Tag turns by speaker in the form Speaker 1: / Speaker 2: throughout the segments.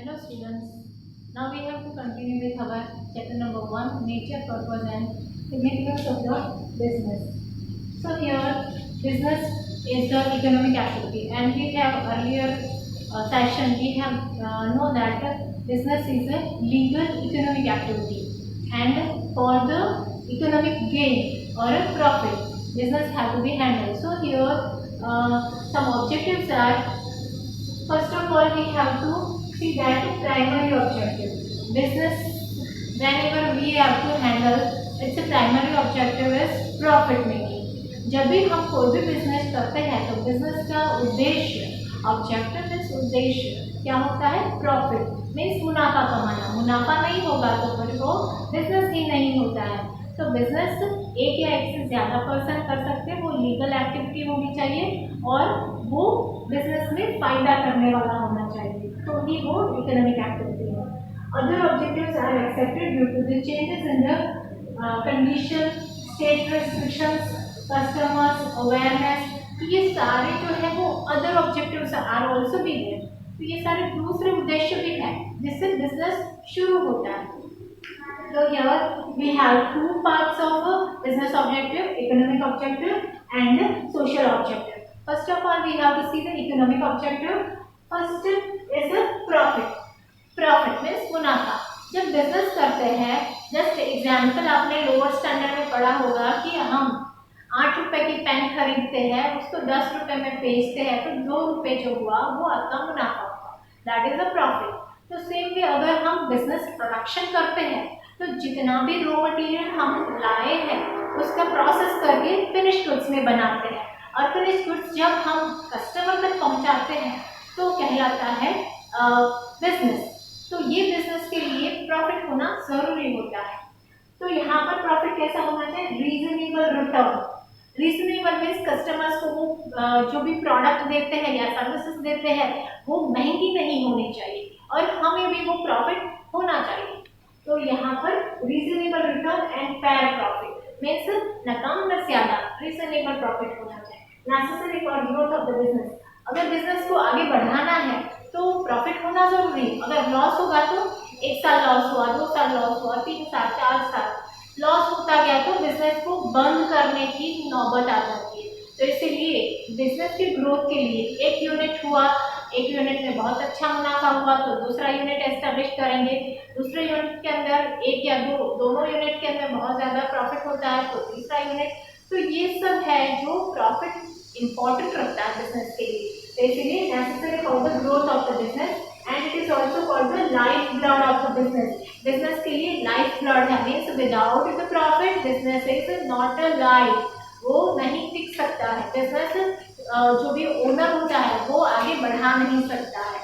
Speaker 1: Hello students, now we have to continue with our chapter number 1, nature, purpose and significance of the business. So here business is the economic activity, and we have earlier session we have know that business is a legal economic activity, and for the economic gain or a profit business have to be handled. So here some objectives are, first of all, we have to see that primary objective. Business, whenever we have to handle, its primary objective is profit making. जब भी हम कोई भी business करते हैं तो business का उद्देश्य, ऑब्जेक्टिव इस उद्देश्य क्या होता है? प्रॉफिट मीन्स मुनाफा कमाना। मुनाफा नहीं होगा तो फिर वो बिजनेस ही नहीं होता है। तो बिजनेस एक या एक से ज़्यादा पर्सन कर सकते हैं, वो लीगल एक्टिविटी होनी चाहिए और वो बिजनेस में फायदा करने वाला होना चाहिए, तो ही वो इकोनॉमिक एक्टिविटी है। Other objectives are accepted due to the changes in the condition, state restrictions, customers awareness. ये सारे जो है वो अदर ऑब्जेक्टिव्स आर आल्सो भी है, तो ये सारे दूसरे उद्देश्य भी है जिससे बिजनेस शुरू होता है। So here we have two parts of business objective: economic objective and social objective. First of all, we have to see the economic objective. First is the profit. Profit means मुनाफा। जब business करते हैं, just example आपने lower standard में पढ़ा होगा कि हम 8 रुपए की पेन खरीदते हैं, उसको 10 रुपए में बेचते हैं, तो 2 रुपए जो हुआ वो आपका मुनाफा हुआ, दैट इज द प्रॉफिट। तो सेम वे अगर हम बिजनेस प्रोडक्शन करते हैं तो जितना भी रॉ मटेरियल हम लाए हैं उसका प्रोसेस करके फिनिश गुड्स में बनाते हैं, और फिनिश गुड्स जब हम कस्टमर तक पहुंचाते हैं तो कहलाता है बिजनेस। तो ये बिजनेस के लिए प्रॉफिट होना ज़रूरी होता है। तो यहाँ पर प्रॉफिट कैसा होना चाहिए? Reasonable return. Reasonable means customers को वो जो भी प्रोडक्ट देते हैं या सर्विसेज देते हैं वो महंगी नहीं होनी चाहिए और हमें भी वो प्रॉफिट होना चाहिए। तो यहाँ पर reasonable return and fair profit means न कम न ज़्यादा, रीजनेबल प्रॉफिट होना चाहिए, necessary for growth of the business. अगर बिजनेस को आगे बढ़ाना है तो प्रॉफिट होना जरूरी। अगर लॉस होगा तो 1 साल लॉस हुआ, 2 साल लॉस हुआ, 3 साल 4 साल लॉस होता गया तो बिजनेस को बंद करने की नौबत आ जाती है। तो इसीलिए बिजनेस की ग्रोथ के लिए एक यूनिट हुआ, एक यूनिट में बहुत अच्छा मुनाफा हुआ तो दूसरा यूनिट एस्टेब्लिश करेंगे, दूसरे यूनिट के अंदर एक या दोनों यूनिट के अंदर बहुत ज़्यादा प्रॉफिट होता है तो तीसरा यूनिट। तो ये सब है जो प्रॉफिट इम्पॉर्टेंट रखता है बिजनेस के लिए। तो इसीलिए necessary for the growth of the business and it is also called the life blood of the business. Business के लिए लाइफ ब्लड है, means without the profit business is not a life, वो नहीं टिक सकता है। बिजनेस जो भी owner होता है वो आगे बढ़ा नहीं सकता है।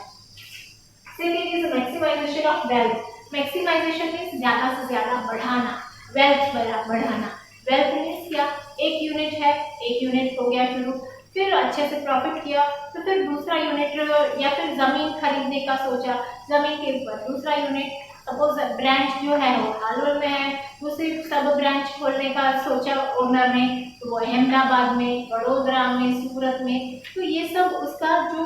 Speaker 1: Second is maximisation of wealth. Maximisation means ज़्यादा से ज़्यादा बढ़ाना, वेल्थ बढ़ाना। वेल्थ मीन्स क्या? एक यूनिट है, एक यूनिट हो गया शुरू, फिर अच्छे से प्रॉफिट किया तो फिर दूसरा यूनिट या फिर ज़मीन खरीदने का सोचा, ज़मीन के ऊपर दूसरा यूनिट, सपोज ब्रांच जो है वो हालोल में है, दूसरी सब ब्रांच खोलने का सोचा ओनर ने, तो वो अहमदाबाद में, वडोदरा में, सूरत में। तो ये सब उसका जो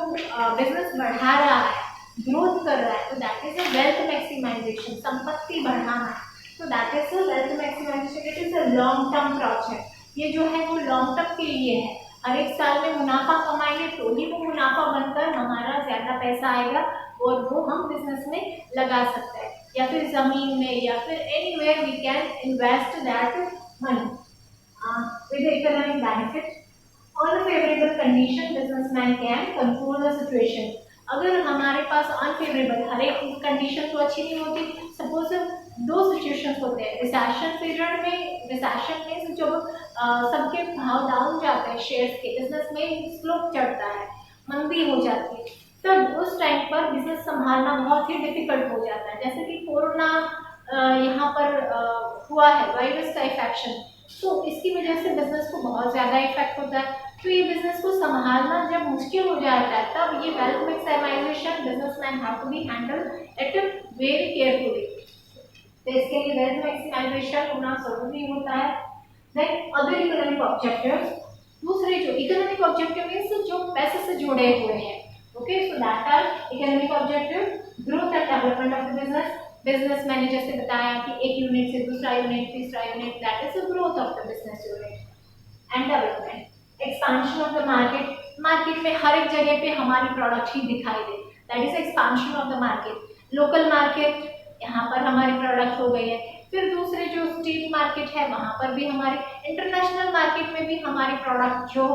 Speaker 1: बिजनेस बढ़ा रहा है, ग्रोथ कर रहा है, तो that is a wealth maximisation, संपत्ति बढ़ाना। तो that is a wealth maximisation, it is a long term project. ये जो है वो लॉन्ग टर्म के लिए है, हर एक साल में मुनाफा कमाएंगे तो ही वो मुनाफा बनकर हमारा ज़्यादा पैसा आएगा और वो हम बिजनेस में लगा सकते हैं, या फिर ज़मीन में, या फिर anywhere we can invest that money with the economic benefit or the favorable condition businessman can control the situation। अगर हमारे पास अनफेवरेबल, हर एक कंडीशन तो अच्छी नहीं होती, सपोज 2 सिचुएशंस होते हैं रिसेशन पीरियड में। रिसेशन में जब सबके भाव डाउन जाते हैं शेयर्स के, बिजनेस में स्लोप चढ़ता है, मंदी हो जाती है, तब उस टाइम पर बिजनेस संभालना बहुत ही डिफिकल्ट हो जाता है। जैसे कि कोरोना यहाँ पर हुआ है, वायरस का इन्फेक्शन, तो इसकी वजह से बिजनेस को बहुत ज़्यादा इफेक्ट होता है। तो ये बिजनेस को संभालना जब मुश्किल हो जाता है तब ये wealth maximisation businessman have to be handle it very carefully. तो इसके लिए वेल्थ मैक्सिमाइजेशन होना जरूरी होता है। देन अदर इकोनॉमिक ऑब्जेक्टिव्स, दूसरे जो इकोनॉमिक ऑब्जेक्टिव मीन्स जो पैसे से जुड़े हुए हैं, okay, so that are economic objective growth and development of the business. Business मैंने जैसे बताया कि एक यूनिट से दूसरा यूनिट, तीसरा unit, that is the growth of the business unit. And development expansion of the market. Market में हर एक जगह पे हमारी प्रोडक्ट ही दिखाई दे, that is expansion of the market. Local market, यहाँ पर हमारी प्रोडक्ट हो गई है। फिर दूसरे जो स्टेट मार्केट है वहाँ पर भी हमारे, इंटरनेशनल मार्केट में भी हमारी प्रोडक्ट जो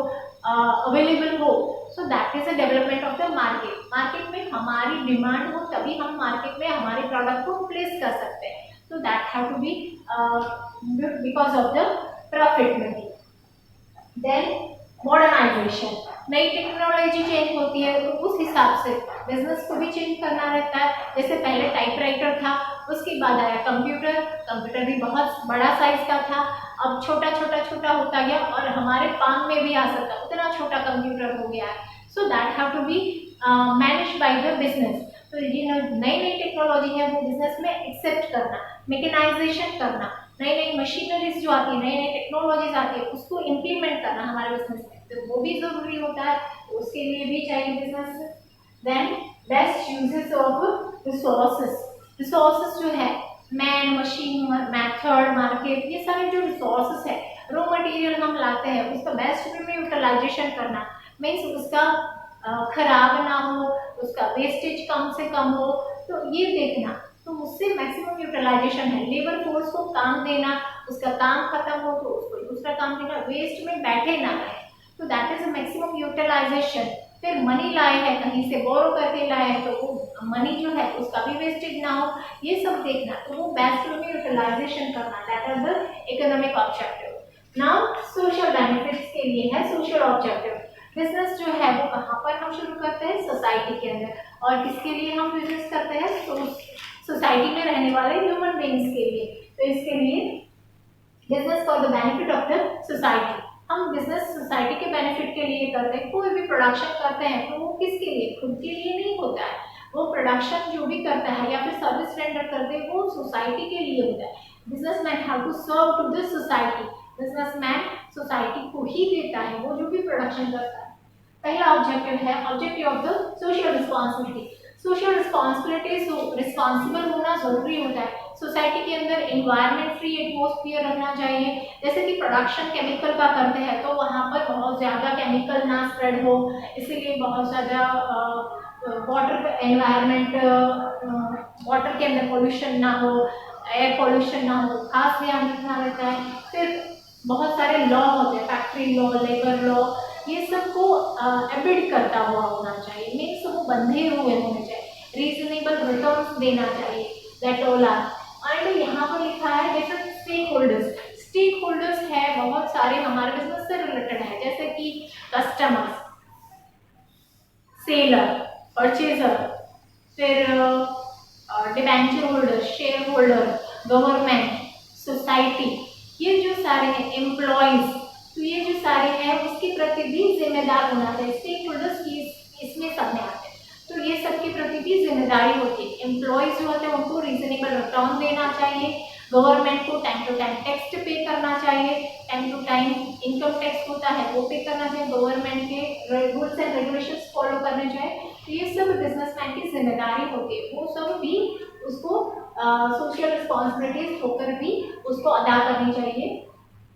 Speaker 1: अवेलेबल हो, so that is a development of the market. Market में हमारी डिमांड हो तभी हम मार्केट में हमारी प्रोडक्ट को प्लेस कर सकते हैं, तो that have to be because of the profitability. Then modernisation, नई टेक्नोलॉजी चेंज होती है तो उस हिसाब से बिजनेस को भी चेंज करना रहता है। जैसे पहले टाइपराइटर था, उसके बाद आया कंप्यूटर। कंप्यूटर भी बहुत बड़ा साइज का था, अब छोटा छोटा छोटा होता गया और हमारे पाम में भी आ सकता, उतना छोटा कंप्यूटर हो गया है। So that have to be manage by the business. तो ये नई नई टेक्नोलॉजी है वो बिजनेस में एक्सेप्ट करना, मैकेनाइजेशन करना, नई नई मशीनरीज जो आती है, नई नई टेक्नोलॉजीज आती है, उसको इम्प्लीमेंट करना हमारे बिजनेस में, तो वो भी जरूरी होता है, उसके लिए भी चाहिए business. Then best uses of resources. Resources जो है, मैन, मशीन, मेथड, मार्केट, ये सारे जो रिसोर्सेस है, रॉ मटेरियल हम लाते हैं, उसका बेस्ट वे में यूटिलाइजेशन करना, मीन्स उसका खराब ना हो, उसका वेस्टेज कम से कम हो, तो ये देखना, तो उससे मैक्सिमम यूटिलाइजेशन है। लेबर फोर्स को काम देना, उसका काम खत्म हो तो उसको दूसरा काम देना, वेस्ट में बैठे ना रहे, तो दैट इज मैक्सिमम यूटिलाइजेशन। फिर मनी लाए हैं, कहीं से बोरो करके लाए हैं, तो वो मनी जो है उसका भी वेस्टेज ना हो, ये सब देखना, तो वो बेस्ट वे में यूटिलाइजेशन करना, that are the economic objective. Now social benefits के लिए है सोशल ऑब्जेक्टिव। बिजनेस जो है वो कहाँ पर हम शुरू करते हैं, सोसाइटी के अंदर, और किसके लिए हम बिजनेस करते हैं, सोसाइटी में रहने वाले ह्यूमन बीइंग्स के लिए। तो इसके लिए business for the benefit of the society, हम बिजनेस सोसाइटी के बेनिफिट के लिए करते हैं। कोई भी प्रोडक्शन करते हैं तो वो किसके लिए, खुद के लिए नहीं होता है, वो प्रोडक्शन जो भी करता है या फिर सर्विस रेंडर करते हैं वो सोसाइटी के लिए होता है। Businessman have to serve to this society, businessman society को ही देता है वो जो भी प्रोडक्शन करता है। पहला ऑब्जेक्टिव है objective of the social responsibility. Social responsibility, responsible होना जरूरी होता है। सोसाइटी के अंदर एनवायरनमेंट फ्री एटमॉस्फेयर रखना चाहिए। जैसे कि प्रोडक्शन केमिकल का करते हैं तो वहाँ पर बहुत ज़्यादा केमिकल ना स्प्रेड हो, इसीलिए बहुत ज़्यादा वाटर एनवायरनमेंट, वाटर के अंदर पोल्यूशन ना हो, एयर पोल्यूशन ना हो, खास ध्यान रखना रहता है। फिर बहुत सारे लॉ होते हैं, फैक्ट्री लॉ, लेबर लॉ, ये सबको एबिड करता हुआ होना चाहिए, मीन्स वो बंधे हुए होने चाहिए, रीजनेबल रिटर्न्स देना चाहिए, दैट ऑल आर। एंड यहाँ पर लिखा है जैसे स्टेक होल्डर्स। स्टेक होल्डर्स है बहुत सारे हमारे बिजनेस से रिलेटेड है, जैसे कि कस्टमर्स, सेलर, परचेजर, फिर debenture holder, share holder, government, society, ये जो सारे हैं, एम्प्लॉयज, तो ये जो सारे हैं उसके प्रति भी जिम्मेदार होना चाहिए। स्टेक होल्डर्स की इसमें सब में आते हैं, तो ये सबके प्रति भी जिम्मेदारी होती है। एम्प्लॉयज जो होते हैं उनको रीजनेबल रिटर्न देना चाहिए, गवर्नमेंट को time to time tax pay करना चाहिए, time to time income tax होता है वो पे करना चाहिए, गवर्नमेंट के रूल्स एंड रेगुलेशंस फॉलो करने चाहिए। तो ये सब बिजनेसमैन की जिम्मेदारी होती है, वो सब भी उसको सोशल रिस्पॉन्सिबिलिटीज होकर भी उसको अदा करनी चाहिए।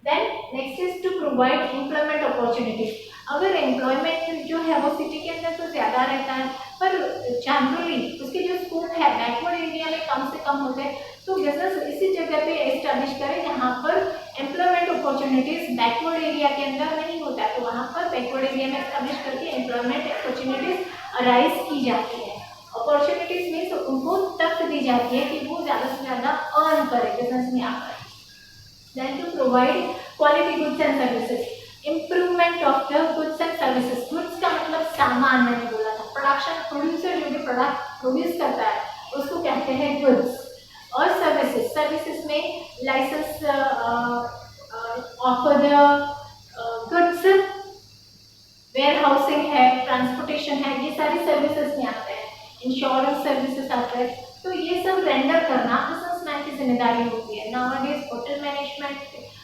Speaker 1: Then next is to provide employment opportunities. अगर एम्प्लॉयमेंट जो है वो सिटी के अंदर तो ज़्यादा रहता है, पर जनरली उसके जो स्कोप है बैकवर्ड एरिया में कम से कम होते हैं, तो बिजनेस इसी जगह पे एस्टेब्लिश करें जहाँ पर एम्प्लॉयमेंट अपॉर्चुनिटीज बैकवर्ड एरिया के अंदर नहीं होता है, तो वहाँ पर बैकवर्ड एरिया में एस्टेब्लिश करके एम्प्लॉयमेंट अपॉर्चुनिटीज अराइज की जाती है। अपॉर्चुनिटीज मीन्स उनको तक दी जाती है कि वो ज़्यादा से ज़्यादा अर्न करें बिजनेस में आकर। Then to provide quality goods and services, improvement of the goods and services। goods का मतलब सामान, मैंने बोला था, प्रोडक्शन प्रोड्यूसर जो भी प्रोडक्ट प्रोड्यूस करता है उसको कहते हैं गुड्स, और सर्विसेज, सर्विसेज में licence of the goods, warehousing है, ट्रांसपोर्टेशन है, ये सारी सर्विसेज में आते हैं, इंश्योरेंस सर्विसेज आते हैं, तो ये सब रेंडर करना बिजनेसमैन की जिम्मेदारी होती है। नाउअडेज होटल मैनेजमेंट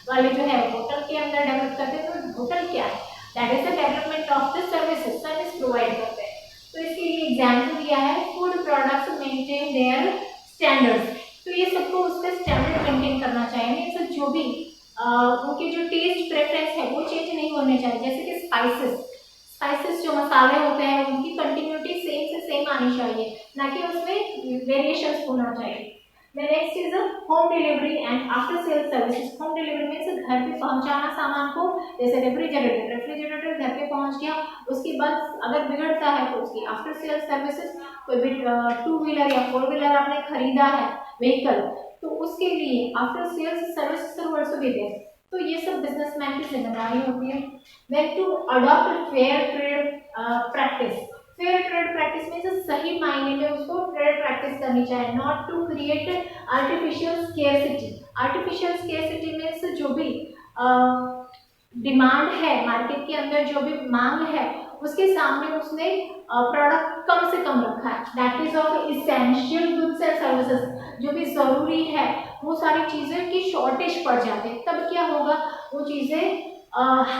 Speaker 1: वाले जो है होटल के अंदर डेवलप करते हैं, तो होटल क्या है, that is the development of the services, service provide करते हैं। तो इसके लिए एग्जाम्पल दिया है, food products maintain their standards. तो ये सबको उसका स्टैंडर्ड मेंटेन करना चाहिए, मीन्स जो भी उनके जो टेस्ट प्रेफरेंस है वो चेंज नहीं होने चाहिए। जैसे कि स्पाइसेस जो मसाले होते हैं उनकी कंटिन्यूटी सेम से सेम आनी चाहिए, ना कि उसमें वेरिएशंस होना चाहिए। The next is a home delivery and after sales services. Home delivery means घर पे पहुंचाना सामान को, जैसे रेफ्रिजरेटर घर पे पहुंच गया, उसके बाद अगर बिगड़ता है तो उसकी आफ्टर सेल्स सर्विसेज, कोई भी 2 व्हीलर या 4 व्हीलर आपने खरीदा है व्हीकल, तो उसके लिए after sales services are also be there. तो ये सब बिजनेसमैन की जिम्मेदारी होती है। Then to adopt fair trade practice. Fair trade practice में सही मायने में उसको ट्रेड प्रैक्टिस करनी चाहिए, not to create artificial scarcity. Artificial scarcity में जो भी डिमांड है मार्केट के अंदर, जो भी मांग है उसके सामने उसने प्रोडक्ट कम से कम रखा है। That is of essential goods and services, जो भी जरूरी है वो सारी चीजें की शॉर्टेज पड़ जाती है, तब क्या होगा, वो चीजें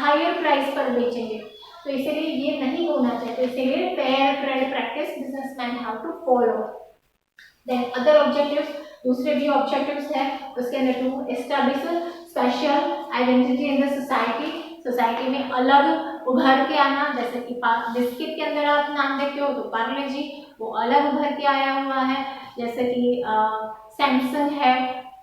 Speaker 1: हायर प्राइस पर बेचेंगे। तो इसीलिए ये नहीं होना चाहिए। तो इसीलिए fair trade practice businessman have to follow. Then other objectives, दूसरे भी ऑब्जेक्टिव्स है उसके अंदर, to establish special identity in the society. Society में अलग उभर के आना, जैसे कि बिस्किट के अंदर आप नाम देखते हो तो पार्ले जी, वो अलग उभर के आया हुआ है। जैसे कि सैमसंग है,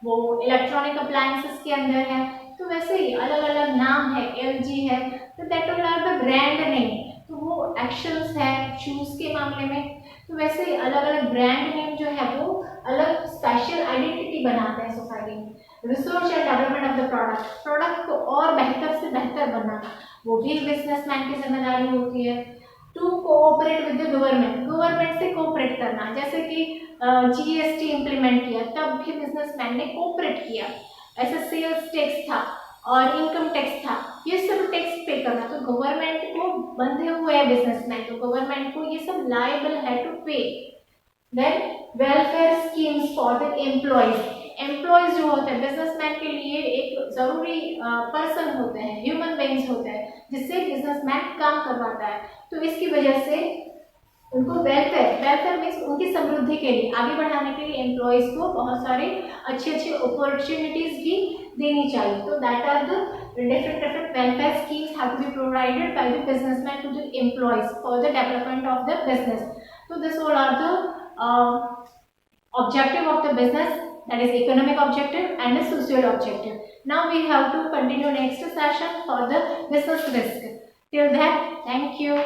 Speaker 1: वो इलेक्ट्रॉनिक अप्लायंसेस के अंदर है। तो वैसे ही अलग अलग नाम है, LG है, तो that will are the brand name. तो वो एक्शंस है शूज के मामले में, तो वैसे ही अलग अलग ब्रांड नेम जो है वो अलग स्पेशल आइडेंटिटी बनाते हैं सोसाइटी में। Research and development of the product को और बेहतर से बेहतर बनाना, वो भी बिजनेसमैन की जिम्मेदारी होती है। To cooperate with the government से कोऑपरेट करना, जैसे कि GST इम्प्लीमेंट किया तब भी बिजनेसमैन ने कोऑपरेट किया। ऐसा सेल्स टैक्स था और इनकम टैक्स था, ये सब टैक्स पे करना। तो गवर्नमेंट को बंधे हुए है बिजनेसमैन, तो गवर्नमेंट को ये सब लायबल है to pay. Then welfare schemes for the employees जो होते हैं बिजनेसमैन के लिए एक जरूरी पर्सन होते हैं, ह्यूमन बीइंग्स होते हैं, जिससे बिजनेसमैन काम करवाता है। तो इसकी वजह से उनको वेलफेयर मीन्स उनकी समृद्धि के लिए, आगे बढ़ाने के लिए एम्प्लॉयज को बहुत सारे अच्छे अपॉर्चुनिटीज भी देनी चाहिए। तो that are the different welfare schemes have to be provided by the businessman to the employees for the development of the business. So this all are the objective of the business, that is economic objective and the social objective. Now we have to continue next session for the business risk. Till then, thank you.